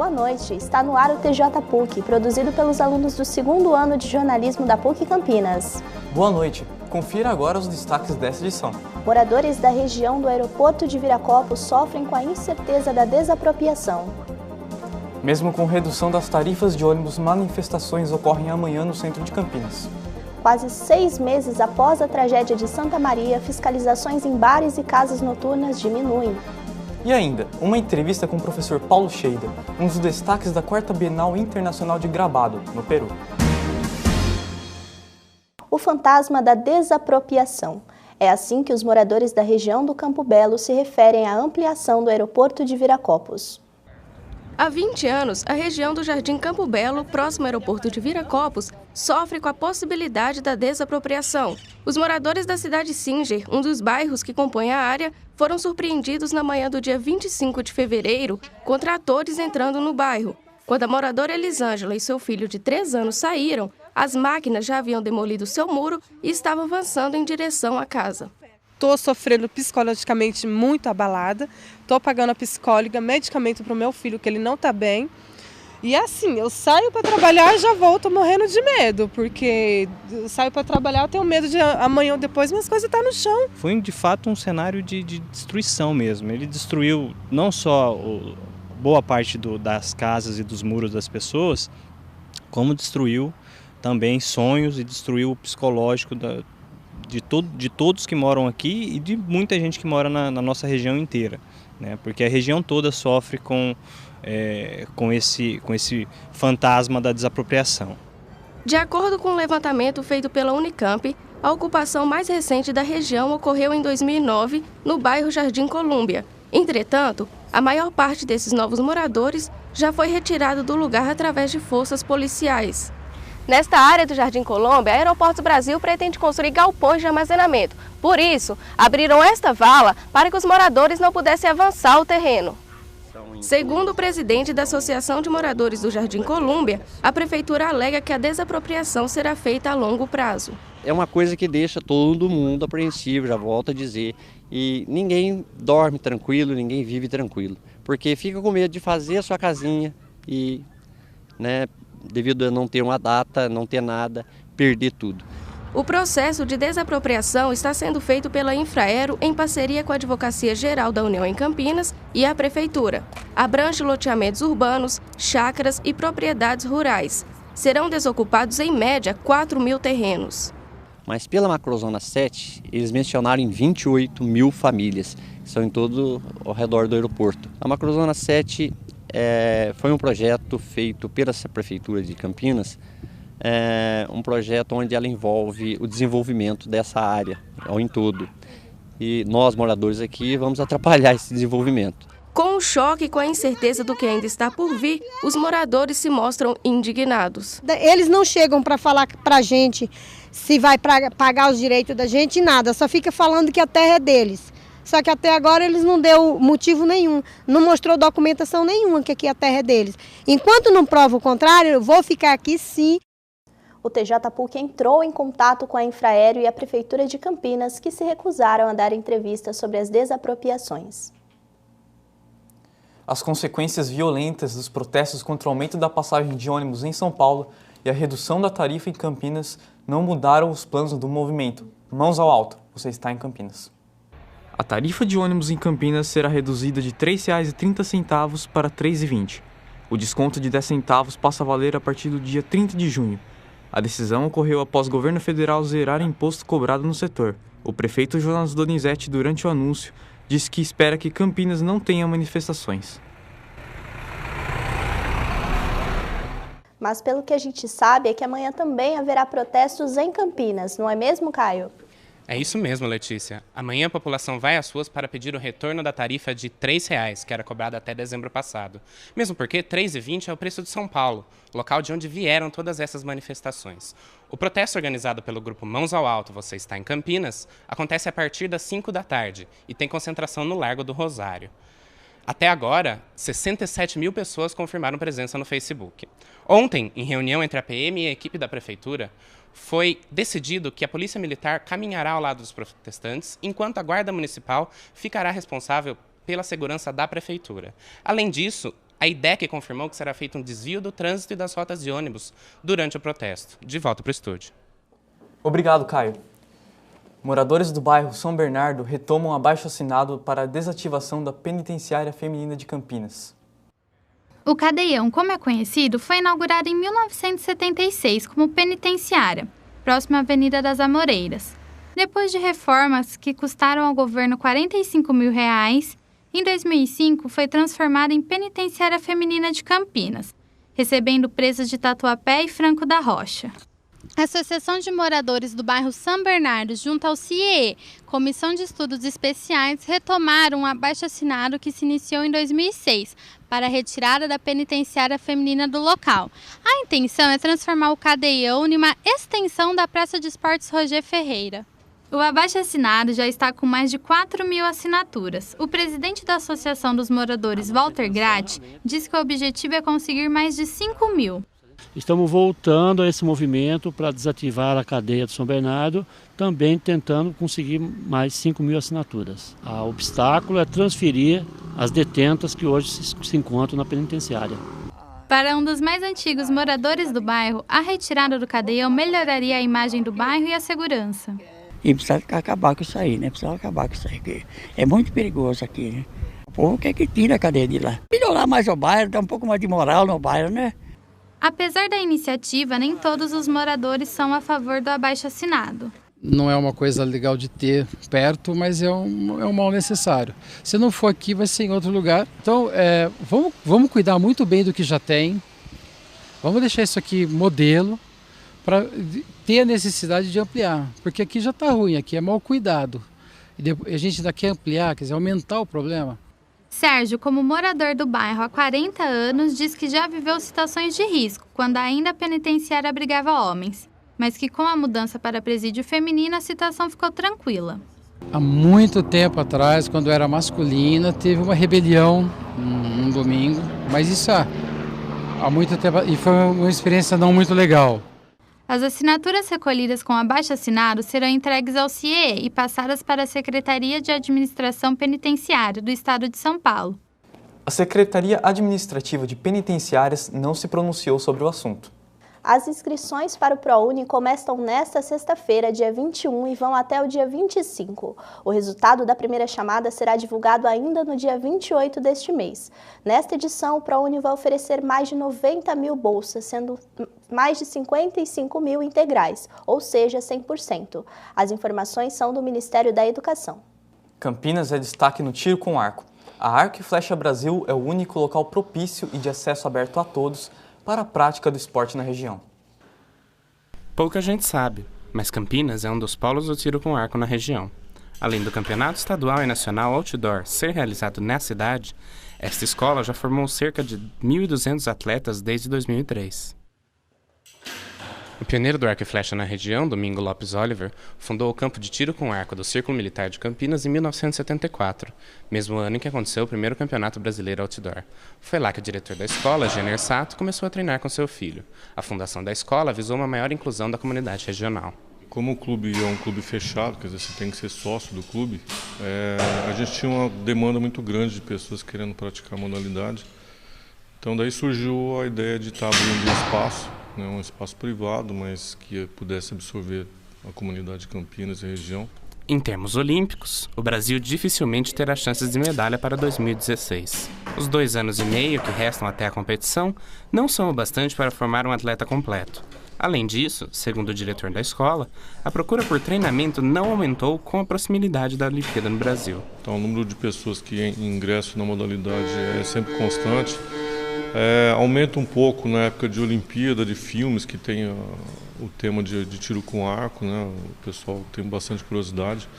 boa noite. Está no ar o TJ PUC, produzido pelos alunos do segundo ano de jornalismo da PUC Campinas. Boa noite. Confira agora os destaques dessa edição. Moradores da região do aeroporto de Viracopos sofrem com a incerteza da desapropriação. Mesmo com redução das tarifas de ônibus, manifestações ocorrem amanhã no centro de Campinas. Quase 6 meses após a tragédia de Santa Maria, fiscalizações em bares e casas noturnas diminuem. E ainda, uma entrevista com o professor Paulo Scheida, um dos destaques da 4ª Bienal Internacional de Gramado, no Peru. O fantasma da desapropriação. É assim que os moradores da região do Campo Belo se referem à ampliação do aeroporto de Viracopos. Há 20 anos, a região do Jardim Campo Belo, próximo ao aeroporto de Viracopos, sofre com a possibilidade da desapropriação. Os moradores da cidade Singer, um dos bairros que compõem a área, foram surpreendidos na manhã do dia 25 de fevereiro com tratores entrando no bairro. Quando a moradora Elisângela e seu filho de 3 anos saíram, as máquinas já haviam demolido seu muro e estavam avançando em direção à casa. Estou sofrendo psicologicamente muito abalada, estou pagando a psicóloga, medicamento para o meu filho, que ele não está bem. E assim, eu saio para trabalhar e já volto morrendo de medo, porque eu saio para trabalhar, eu tenho medo de amanhã ou depois minhas coisas estar no chão. Foi de fato um cenário de destruição mesmo. Ele destruiu não só boa parte das casas e dos muros das pessoas, como destruiu também sonhos e destruiu o psicológico de todos que moram aqui e de muita gente que mora na nossa região inteira, né? Porque a região toda sofre com esse fantasma da desapropriação. De acordo com um levantamento feito pela Unicamp, a ocupação mais recente da região ocorreu em 2009, no bairro Jardim Colúmbia. Entretanto, a maior parte desses novos moradores já foi retirada do lugar através de forças policiais. Nesta área do Jardim Colômbia, a Aeroportos Brasil pretende construir galpões de armazenamento. Por isso, abriram esta vala para que os moradores não pudessem avançar o terreno. Segundo o presidente da Associação de Moradores do Jardim Colômbia, a prefeitura alega que a desapropriação será feita a longo prazo. É uma coisa que deixa todo mundo apreensivo, já volto a dizer, e ninguém dorme tranquilo, ninguém vive tranquilo, porque fica com medo de fazer a sua casinha e, devido a não ter uma data, não ter nada, perder tudo. O processo de desapropriação está sendo feito pela Infraero em parceria com a Advocacia Geral da União em Campinas e a Prefeitura. Abrange loteamentos urbanos, chácaras e propriedades rurais. Serão desocupados em média 4.000 terrenos. Mas pela Macrozona 7, eles mencionaram em 28 mil famílias, que são em todo ao redor do aeroporto. A Macrozona 7 foi um projeto feito pela Prefeitura de Campinas, um projeto onde ela envolve o desenvolvimento dessa área ao em todo. E nós, moradores aqui, vamos atrapalhar esse desenvolvimento. Com o choque e com a incerteza do que ainda está por vir, os moradores se mostram indignados. Eles não chegam para falar para a gente se vai pagar os direitos da gente, nada, só fica falando que a terra é deles. Só que até agora eles não deu motivo nenhum, não mostrou documentação nenhuma que aqui a terra é deles. Enquanto não prova o contrário, eu vou ficar aqui sim. O TJ PUC entrou em contato com a Infraero e a Prefeitura de Campinas, que se recusaram a dar entrevistas sobre as desapropriações. As consequências violentas dos protestos contra o aumento da passagem de ônibus em São Paulo e a redução da tarifa em Campinas não mudaram os planos do movimento. Mãos ao alto, você está em Campinas. A tarifa de ônibus em Campinas será reduzida de R$ 3,30 para R$ 3,20. O desconto de 10 centavos passa a valer a partir do dia 30 de junho. A decisão ocorreu após o governo federal zerar imposto cobrado no setor. O prefeito Jonas Donizete, durante o anúncio, disse que espera que Campinas não tenha manifestações. Mas pelo que a gente sabe é que amanhã também haverá protestos em Campinas, não é mesmo, Caio? É isso mesmo, Letícia. Amanhã a população vai às ruas para pedir o retorno da tarifa de R$ 3,00, que era cobrada até dezembro passado. Mesmo porque R$ 3,20 é o preço de São Paulo, local de onde vieram todas essas manifestações. O protesto organizado pelo grupo Mãos ao Alto, Você Está em Campinas, acontece a partir das 5 da tarde e tem concentração no Largo do Rosário. Até agora, 67 mil pessoas confirmaram presença no Facebook. Ontem, em reunião entre a PM e a equipe da Prefeitura, foi decidido que a Polícia Militar caminhará ao lado dos protestantes, enquanto a Guarda Municipal ficará responsável pela segurança da Prefeitura. Além disso, A IDEC confirmou que será feito um desvio do trânsito e das rotas de ônibus durante o protesto. De volta para o estúdio. Obrigado, Caio. Moradores do bairro São Bernardo retomam abaixo-assinado para a desativação da penitenciária feminina de Campinas. O Cadeião, como é conhecido, foi inaugurado em 1976 como penitenciária, próxima à Avenida das Amoreiras. Depois de reformas que custaram ao governo R$45 mil, em 2005 foi transformada em penitenciária feminina de Campinas, recebendo presas de Tatuapé e Franco da Rocha. A Associação de Moradores do bairro São Bernardo, junto ao CIEE, Comissão de Estudos Especiais, retomaram um abaixo-assinado que se iniciou em 2006 para a retirada da penitenciária feminina do local. A intenção é transformar o Cadeião em uma extensão da Praça de Esportes Roger Ferreira. O abaixo-assinado já está com mais de 4 mil assinaturas. O presidente da Associação dos Moradores, Walter Gratti, diz que o objetivo é conseguir mais de 5 mil. Estamos voltando a esse movimento para desativar a cadeia do São Bernardo, também tentando conseguir mais 5 mil assinaturas. O obstáculo é transferir as detentas que hoje se encontram na penitenciária. Para um dos mais antigos moradores do bairro, a retirada do Cadeião melhoraria a imagem do bairro e a segurança. E precisa acabar com isso aí, né? Precisa acabar com isso aí, porque é muito perigoso aqui, né? O povo quer que tire a cadeia de lá. Melhorar mais o bairro, dar um pouco mais de moral no bairro, né? Apesar da iniciativa, nem todos os moradores são a favor do abaixo-assinado. Não é uma coisa legal de ter perto, mas é um mal necessário. Se não for aqui, vai ser em outro lugar. Então, vamos cuidar muito bem do que já tem. Vamos deixar isso aqui modelo para ter a necessidade de ampliar. Porque aqui já está ruim, aqui é mal cuidado. E a gente ainda quer ampliar, quer dizer, aumentar o problema. Sérgio, como morador do bairro há 40 anos, diz que já viveu situações de risco, quando ainda a penitenciária abrigava homens, mas que com a mudança para presídio feminino a situação ficou tranquila. Há muito tempo atrás, quando era masculina, teve uma rebelião num domingo, mas isso há muito tempo, e foi uma experiência não muito legal. As assinaturas recolhidas com abaixo-assinado serão entregues ao CIEE e passadas para a Secretaria de Administração Penitenciária do Estado de São Paulo. A Secretaria Administrativa de Penitenciárias não se pronunciou sobre o assunto. As inscrições para o ProUni começam nesta sexta-feira, dia 21, e vão até o dia 25. O resultado da primeira chamada será divulgado ainda no dia 28 deste mês. Nesta edição, o ProUni vai oferecer mais de 90 mil bolsas, sendo mais de 55 mil integrais, ou seja, 100%. As informações são do Ministério da Educação. Campinas é destaque no tiro com arco. A Arco e Flecha Brasil é o único local propício e de acesso aberto a todos para a prática do esporte na região. Pouca gente sabe, mas Campinas é um dos polos do tiro com arco na região. Além do campeonato estadual e nacional outdoor ser realizado na cidade, esta escola já formou cerca de 1.200 atletas desde 2003. O pioneiro do arco e flecha na região, Domingo Lopes Oliver, fundou o campo de tiro com arco do Círculo Militar de Campinas em 1974, mesmo ano em que aconteceu o primeiro campeonato brasileiro outdoor. Foi lá que o diretor da escola, Jenner Sato, começou a treinar com seu filho. A fundação da escola visou uma maior inclusão da comunidade regional. Como o clube é um clube fechado, quer dizer, você tem que ser sócio do clube, a gente tinha uma demanda muito grande de pessoas querendo praticar a modalidade. Então daí surgiu a ideia de estar abrindo um espaço, um espaço privado, mas que pudesse absorver a comunidade de Campinas e a região. Em termos olímpicos, o Brasil dificilmente terá chances de medalha para 2016. Os 2 anos e meio que restam até a competição não são o bastante para formar um atleta completo. Além disso, segundo o diretor da escola, a procura por treinamento não aumentou com a proximidade da Olimpíada no Brasil. Então, o número de pessoas que ingressam na modalidade é sempre constante. Aumenta um pouco na época de Olimpíada, de filmes que tem o tema de tiro com arco, né? O pessoal tem bastante curiosidade,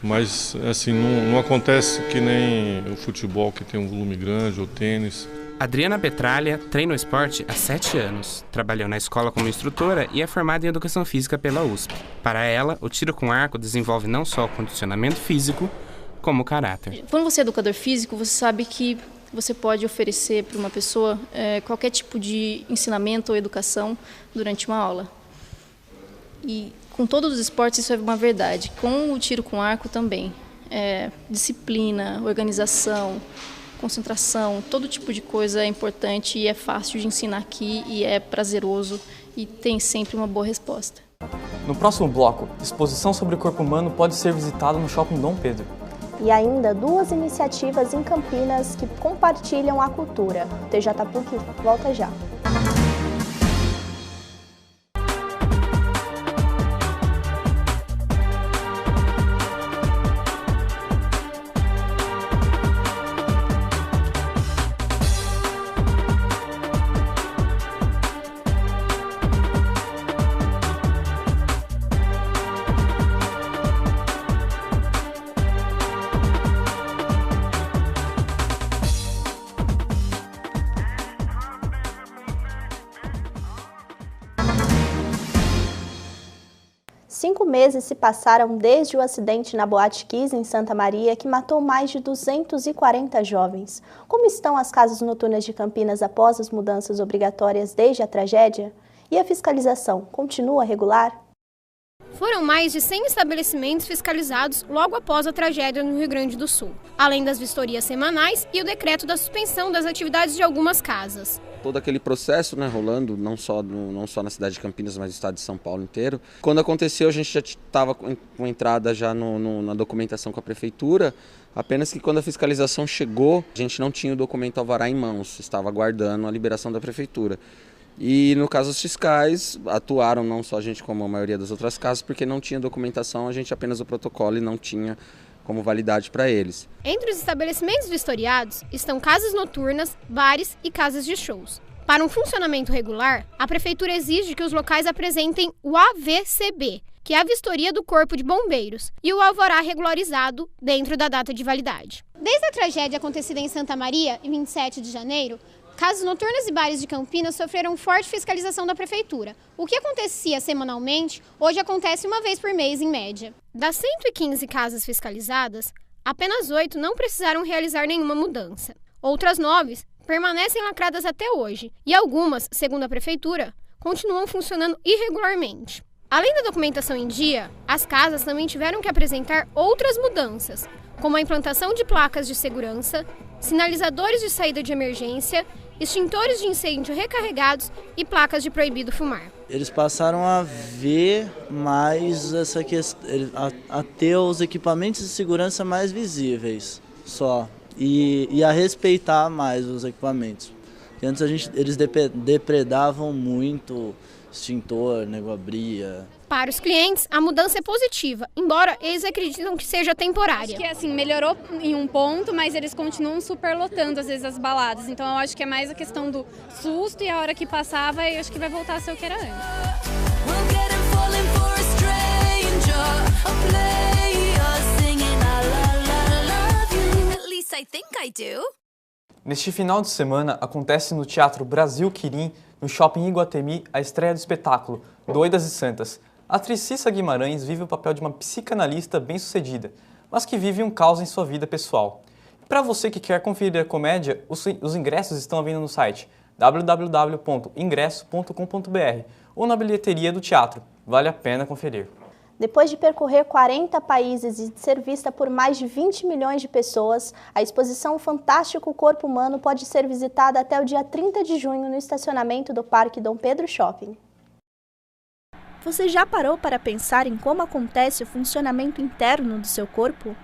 mas assim, não acontece que nem o futebol, que tem um volume grande, ou tênis. Adriana Petralha treina o esporte há 7 anos, trabalhou na escola como instrutora e é formada em Educação Física pela USP. Para ela, o tiro com arco desenvolve não só o condicionamento físico, como o caráter. Quando você é educador físico, você sabe que você pode oferecer para uma pessoa qualquer tipo de ensinamento ou educação durante uma aula. E com todos os esportes isso é uma verdade. Com o tiro com arco também. Disciplina, organização, concentração, todo tipo de coisa é importante e é fácil de ensinar aqui e é prazeroso e tem sempre uma boa resposta. No próximo bloco, exposição sobre o corpo humano pode ser visitada no Shopping Dom Pedro. E ainda 2 iniciativas em Campinas que compartilham a cultura. O TJ PUC volta já. Cinco meses se passaram desde o acidente na Boate Kiss, em Santa Maria, que matou mais de 240 jovens. Como estão as casas noturnas de Campinas após as mudanças obrigatórias desde a tragédia? E a fiscalização continua regular? Foram mais de 100 estabelecimentos fiscalizados logo após a tragédia no Rio Grande do Sul, além das vistorias semanais e o decreto da suspensão das atividades de algumas casas. Todo aquele processo, né, rolando, não só na cidade de Campinas, mas no estado de São Paulo inteiro. Quando aconteceu, a gente já estava com entrada já na documentação com a prefeitura, apenas que quando a fiscalização chegou, a gente não tinha o documento alvará em mãos, estava aguardando a liberação da prefeitura. E no caso os fiscais atuaram, não só a gente como a maioria das outras casas, porque não tinha documentação, a gente apenas o protocolo e não tinha como validade para eles. Entre os estabelecimentos vistoriados estão casas noturnas, bares e casas de shows. Para um funcionamento regular, a prefeitura exige que os locais apresentem o AVCB, que é a vistoria do Corpo de Bombeiros, e o alvará regularizado dentro da data de validade. Desde a tragédia acontecida em Santa Maria, em 27 de janeiro, casas noturnas e bares de Campinas sofreram forte fiscalização da prefeitura. O que acontecia semanalmente, hoje acontece uma vez por mês, em média. Das 115 casas fiscalizadas, apenas 8 não precisaram realizar nenhuma mudança. Outras 9 permanecem lacradas até hoje e algumas, segundo a prefeitura, continuam funcionando irregularmente. Além da documentação em dia, as casas também tiveram que apresentar outras mudanças, como a implantação de placas de segurança, sinalizadores de saída de emergência, extintores de incêndio recarregados e placas de proibido fumar. Eles passaram a ver mais essa questão, a ter os equipamentos de segurança mais visíveis só e a respeitar mais os equipamentos. Antes eles depredavam muito extintor, nego-abria. Para os clientes, a mudança é positiva, embora eles acreditam que seja temporária. Acho que assim, melhorou em um ponto, mas eles continuam superlotando às vezes as baladas. Então eu acho que é mais a questão do susto e a hora que passava, eu acho que vai voltar a ser o que era antes. Neste final de semana, acontece no Teatro Brasil Quirim, no Shopping Iguatemi, a estreia do espetáculo Doidas e Santas. A atriz Cissa Guimarães vive o papel de uma psicanalista bem-sucedida, mas que vive um caos em sua vida pessoal. Para você que quer conferir a comédia, os ingressos estão à venda no site www.ingresso.com.br ou na bilheteria do teatro. Vale a pena conferir. Depois de percorrer 40 países e de ser vista por mais de 20 milhões de pessoas, a exposição Fantástico Corpo Humano pode ser visitada até o dia 30 de junho no estacionamento do Parque Dom Pedro Shopping. Você já parou para pensar em como acontece o funcionamento interno do seu corpo?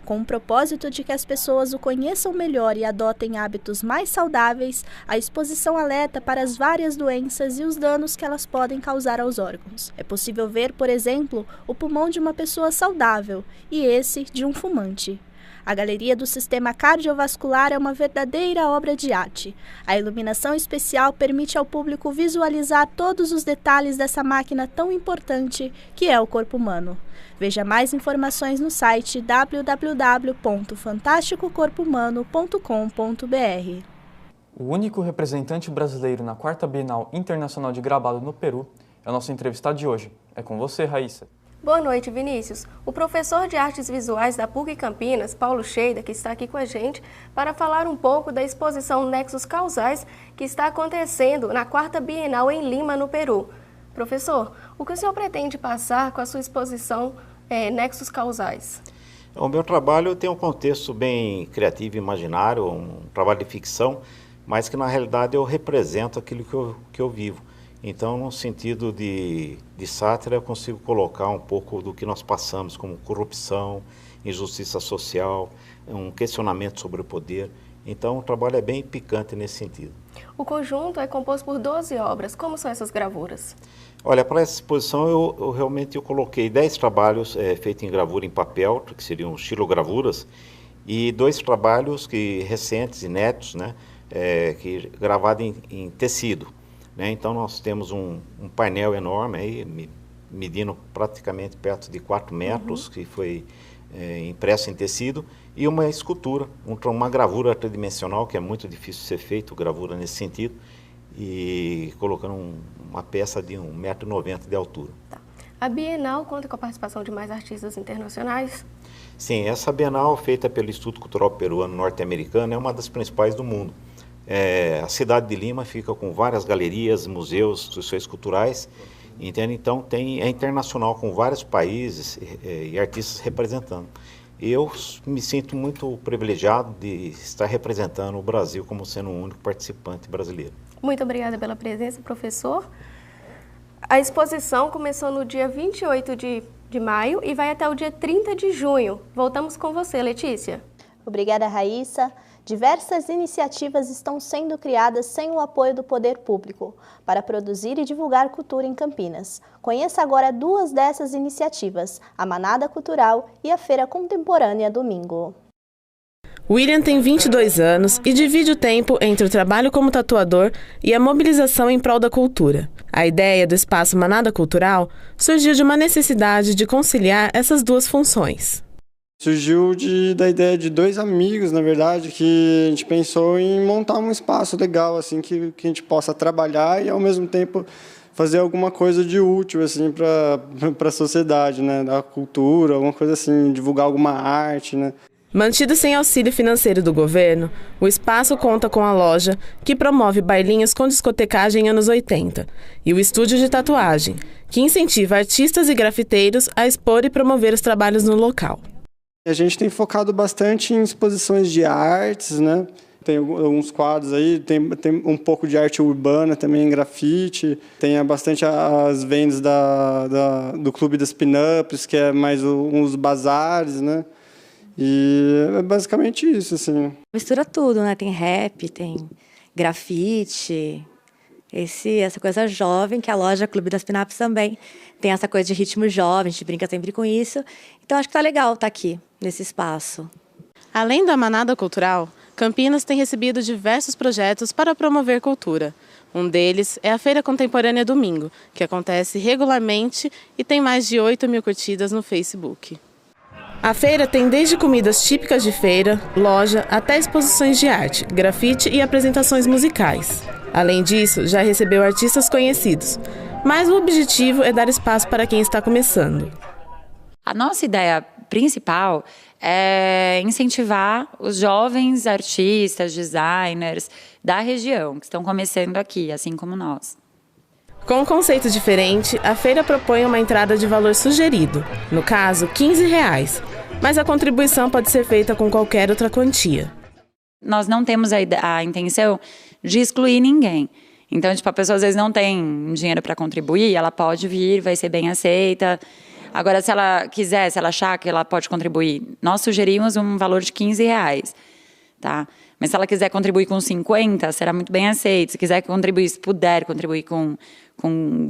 Com o propósito de que as pessoas o conheçam melhor e adotem hábitos mais saudáveis, a exposição alerta para as várias doenças e os danos que elas podem causar aos órgãos. É possível ver, por exemplo, o pulmão de uma pessoa saudável e esse de um fumante. A galeria do sistema cardiovascular é uma verdadeira obra de arte. A iluminação especial permite ao público visualizar todos os detalhes dessa máquina tão importante que é o corpo humano. Veja mais informações no site www.fantasticocorpohumano.com.br. O único representante brasileiro na 4ª Bienal Internacional de Gravado no Peru é o nosso entrevistado de hoje. É com você, Raíssa. Boa noite, Vinícius. O professor de Artes Visuais da PUC Campinas, Paulo Scheida, que está aqui com a gente para falar um pouco da exposição Nexos Causais que está acontecendo na 4ª Bienal em Lima, no Peru. Professor, o que o senhor pretende passar com a sua exposição Nexos Causais? O meu trabalho tem um contexto bem criativo e imaginário, um trabalho de ficção, mas que na realidade eu represento aquilo que eu vivo. Então, no sentido de sátira, eu consigo colocar um pouco do que nós passamos, como corrupção, injustiça social, um questionamento sobre o poder. Então, o trabalho é bem picante nesse sentido. O conjunto é composto por 12 obras. Como são essas gravuras? Olha, para essa exposição eu realmente coloquei 10 trabalhos feitos em gravura em papel, que seriam xilogravuras, e 2 trabalhos recentes, inéditos, né, gravados em tecido. Né? Então nós temos um painel enorme, aí, medindo praticamente perto de 4 metros, que foi impresso em tecido, e uma escultura, uma gravura tridimensional, que é muito difícil de ser feito, gravura nesse sentido, e colocando uma peça de 1,90 m de altura. Tá. A Bienal conta com a participação de mais artistas internacionais? Sim, essa Bienal, feita pelo Instituto Cultural Peruano Norte-Americano, é uma das principais do mundo. A cidade de Lima fica com várias galerias, museus, instituições culturais, entende? Então é internacional, com vários países e artistas representando. Eu me sinto muito privilegiado de estar representando o Brasil como sendo o único participante brasileiro. Muito obrigada pela presença, professor. A exposição começou no dia 28 de maio e vai até o dia 30 de junho. Voltamos com você, Letícia. Obrigada, Raíssa. Diversas iniciativas estão sendo criadas sem o apoio do poder público para produzir e divulgar cultura em Campinas. Conheça agora 2 dessas iniciativas, a Manada Cultural e a Feira Contemporânea Domingo. William tem 22 anos e divide o tempo entre o trabalho como tatuador e a mobilização em prol da cultura. A ideia do espaço Manada Cultural surgiu de uma necessidade de conciliar essas 2 funções. Surgiu da ideia de 2 amigos, na verdade, que a gente pensou em montar um espaço legal, assim, que a gente possa trabalhar e, ao mesmo tempo, fazer alguma coisa de útil, assim, para a sociedade, né? Da cultura, alguma coisa assim, divulgar alguma arte, né? Mantido sem auxílio financeiro do governo, o espaço conta com a loja, que promove bailinhos com discotecagem em anos 80, e o estúdio de tatuagem, que incentiva artistas e grafiteiros a expor e promover os trabalhos no local. A gente tem focado bastante em exposições de artes, né? Tem alguns quadros aí, tem um pouco de arte urbana também, em grafite, tem bastante as vendas do Clube das Pin-Ups, que é mais uns bazares, né? E é basicamente isso, assim. Mistura tudo, né? Tem rap, tem grafite, essa coisa jovem, que a loja Clube das Pin-Ups também tem essa coisa de ritmo jovem, a gente brinca sempre com isso. Então acho que tá legal estar aqui, nesse espaço. Além da Manada Cultural, Campinas tem recebido diversos projetos para promover cultura. Um deles é a Feira Contemporânea Domingo, que acontece regularmente e tem mais de 8.000 curtidas no Facebook. A feira tem desde comidas típicas de feira, loja, até exposições de arte, grafite e apresentações musicais. Além disso, já recebeu artistas conhecidos, mas o objetivo é dar espaço para quem está começando. A nossa ideia principal é incentivar os jovens artistas, designers da região, que estão começando aqui, assim como nós. Com um conceito diferente, a feira propõe uma entrada de valor sugerido, no caso, R$15, mas a contribuição pode ser feita com qualquer outra quantia. Nós não temos a intenção de excluir ninguém. Então, a pessoa às vezes não tem dinheiro para contribuir, ela pode vir, vai ser bem aceita. Agora, se ela quiser, se ela achar que ela pode contribuir, nós sugerimos um valor de R$15, tá? Mas se ela quiser contribuir com 50, será muito bem aceito. Se quiser contribuir, se puder contribuir com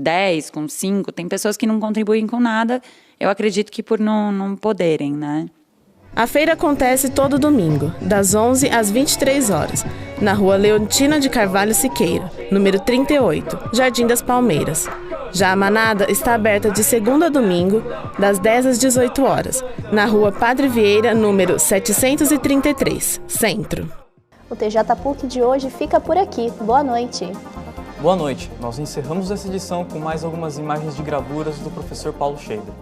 10, com 5, tem pessoas que não contribuem com nada, eu acredito que por não poderem, né? A feira acontece todo domingo, das 11 às 23 horas, na rua Leontina de Carvalho Siqueira, número 38, Jardim das Palmeiras. Já a Manada está aberta de segunda a domingo, das 10 às 18 horas, na rua Padre Vieira, número 733, Centro. O TJ PUC de hoje fica por aqui. Boa noite. Boa noite. Nós encerramos essa edição com mais algumas imagens de gravuras do professor Paulo Scheider.